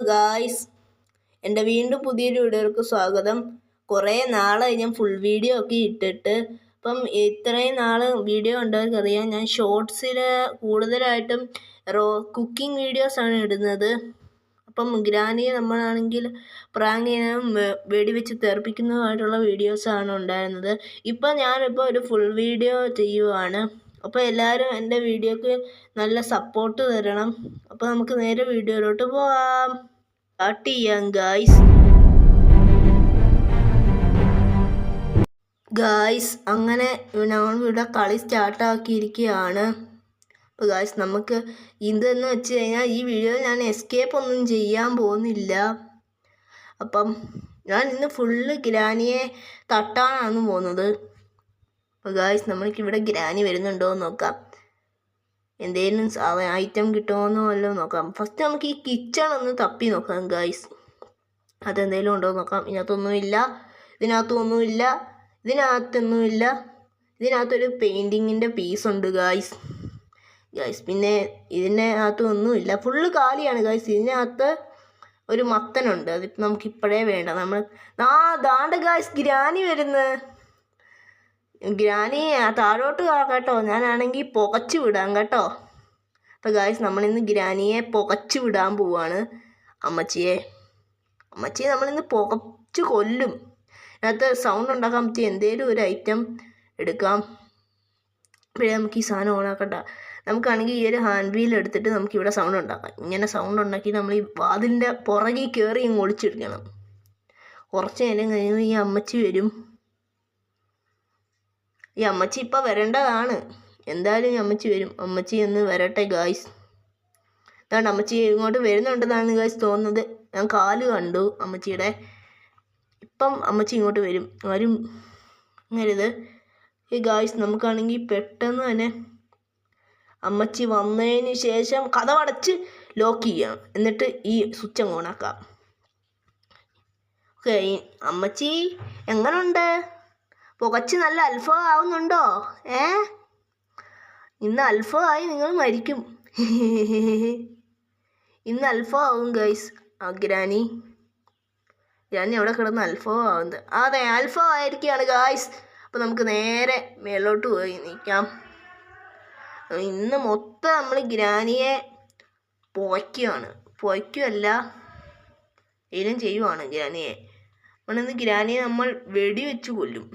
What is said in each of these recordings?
Guys, എൻ്റെ വീണ്ടും പുതിയൊരു വീഡിയോയിലേക്ക് സ്വാഗതം. കുറേ നാളായി ഞാൻ ഫുൾ വീഡിയോ ഒക്കെ ഇട്ടിട്ട്. അപ്പം ഇത്രയും നാൾ വീഡിയോ കണ്ടവർക്കറിയാം, ഞാൻ ഷോർട്സിൽ കൂടുതലായിട്ടും കുക്കിംഗ് വീഡിയോസാണ് ഇടുന്നത്. അപ്പം ഗ്രാനിയെ നമ്മളാണെങ്കിൽ പ്രാങ്ക് ചെയ്യാനും വെടിവെച്ച് തെറിപ്പിക്കുന്നതുമായിട്ടുള്ള വീഡിയോസാണ് ഉണ്ടായിരുന്നത്. ഇപ്പം ഞാനിപ്പോൾ ഒരു ഫുൾ വീഡിയോ ചെയ്യുവാണ്. അപ്പോൾ എല്ലാവരും എൻ്റെ വീഡിയോക്ക് നല്ല സപ്പോർട്ട് തരണം. അപ്പോൾ നമുക്ക് നേരെ വീഡിയോയിലോട്ട് പോകാം. സ്റ്റാർട്ട് ചെയ്യാം ഗായ്സ്. അങ്ങനെ നമ്മളിവിടെ കളി സ്റ്റാർട്ടാക്കിയിരിക്കുകയാണ്. അപ്പോൾ ഗായ്സ്, നമുക്ക് ഇതെന്ന് വെച്ച് കഴിഞ്ഞാൽ ഈ വീഡിയോയിൽ ഞാൻ എസ്കേപ്പ് ഒന്നും ചെയ്യാൻ പോകുന്നില്ല. അപ്പം ഞാൻ ഇന്ന് ഫുള്ള് ഗ്രാനിയെ തട്ടാനാണ് പോകുന്നത്. അപ്പോൾ ഗായ്സ്, നമ്മൾക്ക് ഇവിടെ ഗ്രാനി വരുന്നുണ്ടോ എന്ന് നോക്കാം. എന്തെങ്കിലും ഐറ്റം കിട്ടുമോയെന്നോ വല്ലതും നോക്കാം. ഫസ്റ്റ് നമുക്ക് ഈ കിച്ചൺ ഒന്ന് തപ്പി നോക്കാം ഗായ്സ്. അതെന്തെങ്കിലും ഉണ്ടോ എന്ന് നോക്കാം. ഇതിനകത്തൊന്നുമില്ല. ഇതിനകത്തൊരു പെയിൻറ്റിങ്ങിൻ്റെ പീസുണ്ട് ഗായ്സ്. പിന്നെ ഇതിനകത്തും ഒന്നുമില്ല, ഫുള്ള് കാലിയാണ് ഗായ്സ്. ഇതിനകത്ത് ഒരു മത്തനുണ്ട്, അതിപ്പോൾ നമുക്കിപ്പോഴേ വേണ്ട. ദാണ്ട ഗായ്സ്, ഗ്രാനി വരുന്നത്. ഗ്രാനി താഴോട്ട് കേട്ടോ, ഞാനാണെങ്കിൽ പുകച്ച് വിടാം കേട്ടോ. അപ്പോൾ ഗായ്സ്, നമ്മളിന്ന് ഗ്രാനിയെ പുകച്ച് വിടാൻ പോവാണ്. അമ്മച്ചിയെ നമ്മളിന്ന് പുകച്ച് കൊല്ലും. അതിനകത്ത് സൗണ്ട് ഉണ്ടാക്കാൻ പറ്റിയ എന്തെങ്കിലും ഒരു ഐറ്റം എടുക്കാം. അപ്പോഴേ നമുക്ക് ഈ സാധനം ഓണാക്കണ്ട. നമുക്കാണെങ്കിൽ ഈ ഒരു ഹാൻഡ് വീൽ എടുത്തിട്ട് നമുക്കിവിടെ സൗണ്ട് ഉണ്ടാക്കാം. ഇങ്ങനെ സൗണ്ട് ഉണ്ടാക്കി നമ്മൾ ഈ വാതിലിൻ്റെ പുറകിൽ കയറി ഇങ്ങ് ഒളിച്ചിരിക്കണം. കുറച്ച് നേരം കഴിയുമ്പോൾ ഈ അമ്മച്ചി വരും. ഈ അമ്മച്ചി ഇപ്പം വരേണ്ടതാണ്. എന്തായാലും ഈ അമ്മച്ചി വരും. അമ്മച്ചി ഒന്ന് വരട്ടെ ഗായ്സ്. അതാണ് അമ്മച്ചി ഇങ്ങോട്ട് വരുന്നുണ്ടെന്നാണ് ഗായ്സ് തോന്നുന്നത്. ഞാൻ കാല് കണ്ടു അമ്മച്ചിയുടെ. ഇപ്പം അമ്മച്ചി ഇങ്ങോട്ട് വരും. അങ്ങരുത് ഈ ഗായ്സ്. നമുക്കാണെങ്കിൽ പെട്ടെന്ന് തന്നെ അമ്മച്ചി വന്നതിന് ശേഷം കതകടച്ച് ലോക്ക് ചെയ്യാം. എന്നിട്ട് ഈ സ്വിച്ച് അങ്ങ് ഓണാക്കാം. ഓക്കെ, അമ്മച്ചി എങ്ങനുണ്ട്? പുകച്ച് നല്ല അൽഫം ആവുന്നുണ്ടോ? ഇന്ന് അൽഫമായി നിങ്ങൾ മരിക്കും. ഇന്ന് അൽഫം ആവും ഗൈസ്. ഗ്രാനി എവിടെ കിടന്ന് അൽഫം ആവുന്നത്? അതെ, അൽഫം ആയിരിക്കുകയാണ് ഗായ്സ്. അപ്പോൾ നമുക്ക് നേരെ മേലോട്ട് പോയി നിൽക്കാം. ഇന്ന് മൊത്തം നമ്മൾ ഗ്രാനിയെ പുകയ്ക്കുകയല്ല, ഏതും ചെയ്യുവാണ് ഗ്രാനിയെ. നമ്മളിന്ന് ഗ്രാനിയെ നമ്മൾ വെടിവെച്ച് കൊല്ലും.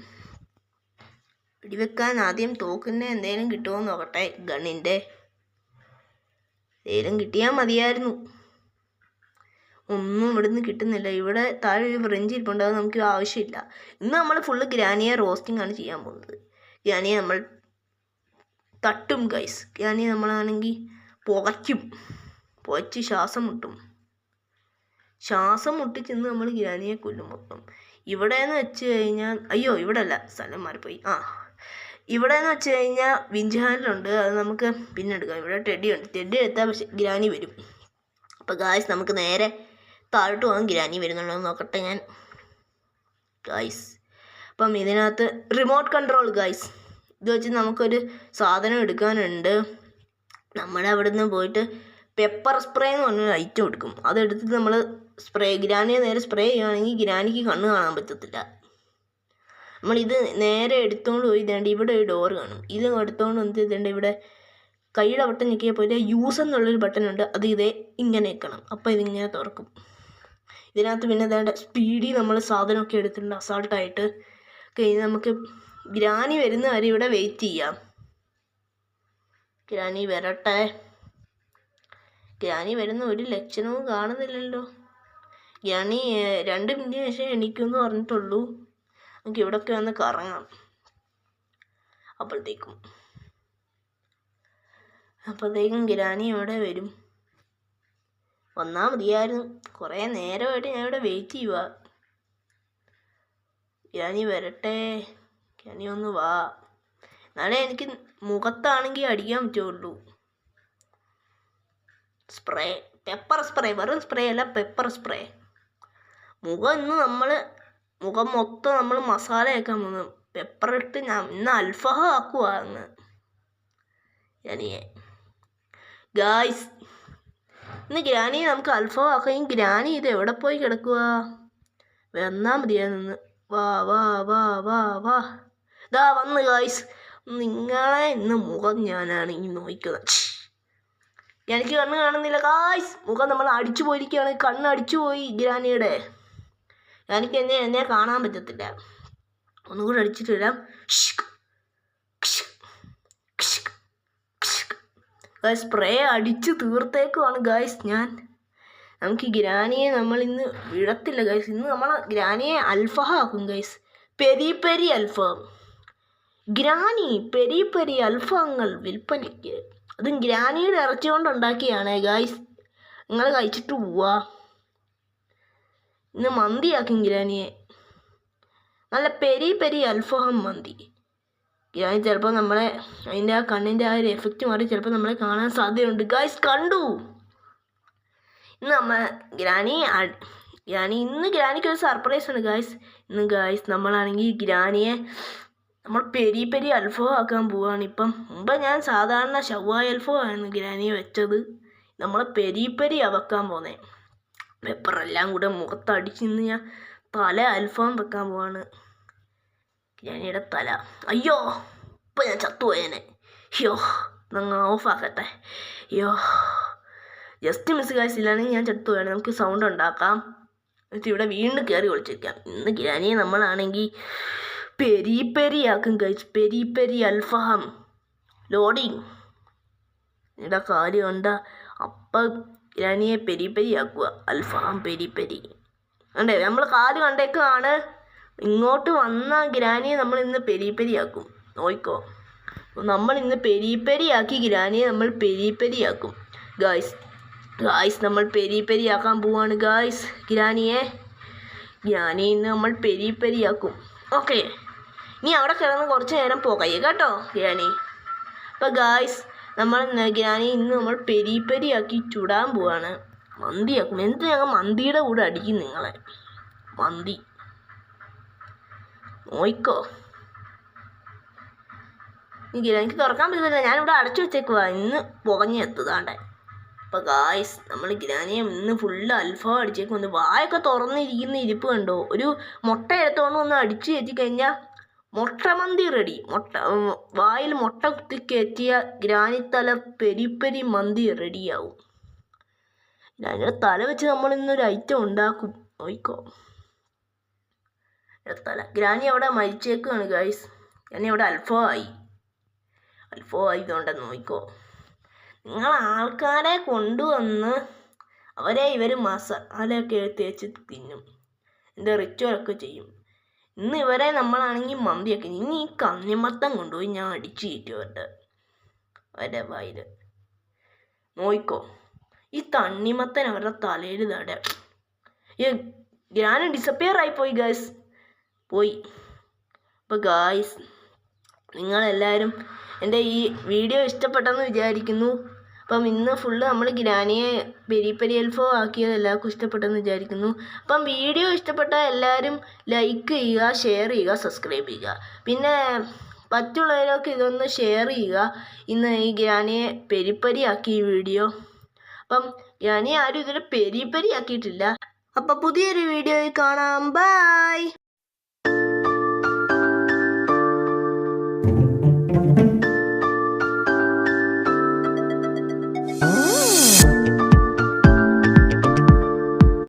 വെടിവെക്കാൻ ആദ്യം തോക്കിൻ്റെ എന്തെങ്കിലും കിട്ടുമോ എന്ന് നോക്കട്ടെ. ഗണ്ണിൻ്റെ എന്തെങ്കിലും കിട്ടിയാൽ മതിയായിരുന്നു. ഒന്നും ഇവിടുന്ന് കിട്ടുന്നില്ല. ഇവിടെ താഴെ ഒരു ഫ്രഞ്ച് ഇരിപ്പുണ്ട്, അത് നമുക്ക് ആവശ്യമില്ല. ഇന്ന് നമ്മൾ ഫുള്ള് ഗ്രാനിയെ റോസ്റ്റിംഗ് ആണ് ചെയ്യാൻ പോകുന്നത്. ഗ്രാനിയെ നമ്മൾ തട്ടും ഗൈസ്. ഗ്രാനിയെ നമ്മളാണെങ്കിൽ പുകച്ച് ശ്വാസം മുട്ടിച്ചെന്ന് നമ്മൾ ഗ്രാനിയെ കൊല്ലും മൊത്തം. ഇവിടെയെന്ന് വെച്ച് കഴിഞ്ഞാൽ ഇവിടെ അല്ല, സ്ഥലം മാറിപ്പോയി. ഇവിടെയെന്ന് വെച്ച് കഴിഞ്ഞാൽ വിഞ്ച് ഹാൻഡിലുണ്ട്, അത് നമുക്ക് പിന്നെ എടുക്കാം. ഇവിടെ ടെഡി എടുത്താൽ പക്ഷേ ഗ്രാനി വരും. അപ്പോൾ ഗായ്സ്, നമുക്ക് നേരെ താഴോട്ട് പോകാൻ. ഗ്രാനി വരുന്നുണ്ടോ എന്ന് നോക്കട്ടെ ഞാൻ ഗായ്സ്. അപ്പം ഇതിനകത്ത് റിമോട്ട് കൺട്രോൾ ഗായ്സ്. ഇത് വെച്ച് നമുക്കൊരു സാധനം എടുക്കാനുണ്ട്. നമ്മുടെ അവിടെ നിന്ന് പോയിട്ട് പെപ്പർ സ്പ്രേ എന്ന് പറഞ്ഞൊരു ഐറ്റം എടുക്കും. അതെടുത്തിട്ട് നമ്മൾ ഗ്രാനിയെ നേരെ സ്പ്രേ ചെയ്യുകയാണെങ്കിൽ ഗ്രാനിക്ക് കണ്ണ് കാണാൻ പറ്റത്തില്ല. നമ്മളിത് നേരെ എടുത്തുകൊണ്ട് പോയി ഇതേണ്ട ഇവിടെ ഒരു ഡോർ കാണും. ഇത് എടുത്തുകൊണ്ട് വന്നിട്ട് ഇതേണ്ട ഇവിടെ കൈയുടെ ബട്ടൺ ഞെക്കിയാൽ പോലെ യൂസ് എന്നുള്ളൊരു ബട്ടൺ ഉണ്ട്. അത് ഇങ്ങനെ വെക്കണം. അപ്പോൾ ഇതിങ്ങനെ തുറക്കും. ഇതിനകത്ത് പിന്നെ ഇതേണ്ട സ്പീഡിൽ നമ്മൾ സാധനമൊക്കെ എടുത്തിട്ടുണ്ട് അസാൾട്ടായിട്ട്. കഴിഞ്ഞ് നമുക്ക് ഗ്രാനി വരുന്ന വരെ ഇവിടെ വെയിറ്റ് ചെയ്യാം. ഗ്രാനി വരട്ടെ. ഗ്രാനി വരുന്ന ഒരു ലക്ഷണവും കാണുന്നില്ലല്ലോ. ഗ്രാനി 2 മിനിറ്റിന് ശേഷം എണീക്കുമെന്ന് പറഞ്ഞിട്ടുള്ളൂ. നമുക്ക് ഇവിടെയൊക്കെ വന്ന് കറങ്ങാം. അപ്പോഴത്തേക്കും ഗ്രാനി ഇവിടെ വരും. വന്നാൽ മതിയായിരുന്നു. കുറേ നേരമായിട്ട് ഞാൻ ഇവിടെ വെയിറ്റ് ചെയ്യുക. ഗ്രാനി വരട്ടെ. ഗ്രാനി ഒന്ന് വാ. എന്നാലേ എനിക്ക് മുഖത്താണെങ്കിൽ അടിക്കാൻ പറ്റുള്ളൂ. സ്പ്രേ, പെപ്പർ സ്പ്രേ, വെറും സ്പ്രേ അല്ല, പെപ്പർ സ്പ്രേ. മുഖം മൊത്തം നമ്മൾ മസാല ആക്കാൻ പോകുന്നു. പെപ്പർ ഇട്ട് ഇന്ന് അൽഫഹ ആക്കുക അങ്ങ് ഗ്രാനിയെ. ഗായ്സ്, ഇന്ന് ഗ്രാനിയെ നമുക്ക് അൽഫാം ആക്കുകയും ഗ്രാനി ഇത് എവിടെ പോയി കിടക്കുക? വന്നാൽ മതിയായിരുന്നു. വാ വാ വാ വാ വാ ഇതാ വന്ന് ഗായ്സ്. നിങ്ങളെ ഇന്ന് മുഖം ഞാനാണ് ഈ നോക്കുന്നത്. എനിക്ക് കണ്ണ് കാണുന്നില്ല ഗായ്സ്. മുഖം നമ്മൾ അടിച്ചു പോയിരിക്കുകയാണ്. കണ്ണ് അടിച്ചു പോയി ഗ്രാനിയുടെ. എനിക്ക് എന്നെ കാണാൻ പറ്റത്തില്ല. ഒന്നുകൂടെ അടിച്ചിട്ട് വരാം. സ്പ്രേ അടിച്ച് തീർത്തേക്കുവാണ് ഗായ്സ് ഞാൻ. നമുക്ക് ഗ്രാനിയെ നമ്മൾ ഇന്ന് വിടത്തില്ല ഗൈസ്. ഇന്ന് നമ്മൾ ഗ്രാനിയെ അൽഫാം ആക്കും ഗൈസ്. പെരി പെരി അൽഫാം. ഗ്രാനി പെരി പെരി അൽഫാങ്ങൾ വിൽപ്പനയ്ക്ക്. അതും ഗ്രാനിയുടെ ഇറച്ചി കൊണ്ടുണ്ടാക്കിയാണ് ഗായ്സ്. നിങ്ങൾ കഴിച്ചിട്ട് പോവാ. ഇന്ന് മന്തിയാക്കും ഗ്രാനിയെ. നല്ല പെരി പെരി അൽഫാം മന്തി. ഗ്രാനി ചിലപ്പോൾ നമ്മളെ അതിൻ്റെ ആ കണ്ണിൻ്റെ ആ ഒരു എഫക്റ്റ് മാറി ചിലപ്പോൾ നമ്മളെ കാണാൻ സാധ്യതയുണ്ട് ഗായ്സ്. കണ്ടു ഇന്ന് ഇന്ന് ഗ്രാനിക്ക് ഒരു സർപ്രൈസ് ഉണ്ട് ഗായ്സ്. ഇന്ന് ഗായ്സ് നമ്മളാണെങ്കിൽ ഗ്രാനിയെ നമ്മൾ പെരി പെരി അൽഫാം ആക്കാൻ പോവുകയാണ്. മുമ്പ് ഞാൻ സാധാരണ ഷവായ അൽഫാമാണ് ഗ്രാനിയെ വെച്ചത്. നമ്മൾ പെരി പെരി വെക്കാൻ പോകുന്നത്. പെപ്പറെല്ലാം കൂടെ മുഖത്തടിച്ച് ഇന്ന് ഞാൻ തല അൽഫാം വെക്കാൻ പോവാണ്. ഗ്രാനിയുടെ തല. അയ്യോ ഇപ്പം ഞാൻ ചത്തുപോയേനെ. അയ്യോ നിങ്ങൾ ഓഫാക്കട്ടെ. അയ്യോ ജസ്റ്റ് മിസ് ഗായ്സ്. ഇല്ലാണെങ്കിൽ ഞാൻ ചത്തു പോയാണ്. നമുക്ക് സൗണ്ട് ഉണ്ടാക്കാം. എന്നിട്ട് ഇവിടെ വീണ്ടും കയറി ഒളിച്ചിരിക്കാം. ഇന്ന് ഗ്രാനിയെ നമ്മളാണെങ്കിൽ പെരി പെരി ആക്കും ഗൈസ്. പെരി പെരി അൽഫാം ലോഡിങ്. ഇവിടെ കാര്യം ഉണ്ടാ. അപ്പം ഗ്രാനിയെ പെരി പെരി ആക്കുക. അൽഫാം പെരി പെരി കണ്ടേ. നമ്മൾ കാര്യം കണ്ടേക്കാണ്. ഇങ്ങോട്ട് വന്ന ഗ്രാനിയെ നമ്മൾ ഇന്ന് പെരി പെരി ആക്കും. നോയിക്കോ. നമ്മൾ ഇന്ന് പെരി പെരി ആക്കി ഗ്രാനിയെ നമ്മൾ പെരി പെരി ആക്കും ഗായ്സ്. നമ്മൾ പെരി പെരി ആക്കാൻ പോവാണ് ഗായ്സ്. ഗ്രാനിയെ ഇന്ന് നമ്മൾ പെരി പെരി ആക്കും. ഓക്കെ, നീ അവിടെ കിടന്ന് കുറച്ച് നേരം പോകയ്യ കേട്ടോ ഗ്രാനി. അപ്പോൾ ഗായ്സ് ഗ്രാനി ഇന്ന് നമ്മൾ പെരി പെരി ആക്കി ചുടാൻ പോവാണ്. മന്തിയാക്കും. എന്ത് ഞങ്ങൾ മന്തിയുടെ കൂടെ അടിക്കും നിങ്ങളെ. മന്തി നോയിക്കോ. എനിക്ക് തുറക്കാൻ പറ്റുന്നില്ല. ഞാനിവിടെ അടച്ചു വെച്ചേക്കുവാ. ഇന്ന് പുകഞ്ഞ് എത്തുതാണ്ടേ. അപ്പോൾ ഗായ്സ് നമ്മൾ ഗ്രാനിയെ ഇന്ന് ഫുള്ള് അൽഫാം അടിച്ചേക്കും. ഒന്ന് വായൊക്കെ തുറന്നിരിക്കുന്ന ഇരിപ്പ് കണ്ടോ. ഒരു മുട്ട എടുത്തോണ്ട് ഒന്ന് അടിച്ചു കയറ്റി കഴിഞ്ഞാൽ മുട്ട മന്തി റെഡി. വായിൽ മുട്ട കുത്തി കയറ്റിയ ഗ്രാനിത്തല പെരി പെരി മന്തി റെഡിയാവും. ഗ്രാനിയുടെ തല വെച്ച് നമ്മൾ ഇന്നൊരു ഐറ്റം ഉണ്ടാക്കും. നോയിക്കോ. തല ഗ്രാനി അവിടെ മരിച്ചേക്കാണ് ഗായ്സ്. ഗ്രാനി അവിടെ അൽഫാം ആയതുകൊണ്ടെന്ന് നോയിക്കോ. നിങ്ങൾ ആൾക്കാരെ കൊണ്ടുവന്ന് അവരെ ഇവർ മസാലയൊക്കെ തേച്ച് തിന്നും. എൻ്റെ റിച്വലൊക്കെ ചെയ്യും. ഇന്ന് ഇവരെ നമ്മളാണെങ്കിൽ മന്തിയൊക്കെ. ഇനി ഈ കന്നിമത്തം കൊണ്ടുപോയി ഞാൻ അടിച്ചു കയറ്റും അവരുടെ വായിൽ. നോയിക്കോ. ഈ തണ്ണിമത്തൻ അവരുടെ തലയിൽ തട. ഗ്രാനി ഡിസപ്പിയർ ആയിപ്പോയി ഗായ്സ്. പോയി. അപ്പോൾ ഗായ്സ് നിങ്ങളെല്ലാവരും എൻ്റെ ഈ വീഡിയോ ഇഷ്ടപ്പെട്ടെന്ന് വിചാരിക്കുന്നു. അപ്പം ഇന്ന് ഫുള്ള് നമ്മൾ ഗ്രാനിയെ പെരി പെരി അൽഫാം ആക്കിയത് എല്ലാവർക്കും ഇഷ്ടപ്പെട്ടെന്ന് വിചാരിക്കുന്നു. അപ്പം വീഡിയോ ഇഷ്ടപ്പെട്ടാൽ എല്ലാവരും ലൈക്ക് ചെയ്യുക, ഷെയർ ചെയ്യുക, സബ്സ്ക്രൈബ് ചെയ്യുക. പിന്നെ മറ്റുള്ളവരൊക്കെ ഇതൊന്ന് ഷെയർ ചെയ്യുക. ഇന്ന് ഈ ഗ്രാനിയെ പെരി പെരി ആക്കി ഈ വീഡിയോ. അപ്പം ഗ്രാനിയെ ആരും ഇതിൽ പെരി പെരി ആക്കിയിട്ടില്ല. അപ്പം പുതിയൊരു വീഡിയോയിൽ കാണാം. ബൈ.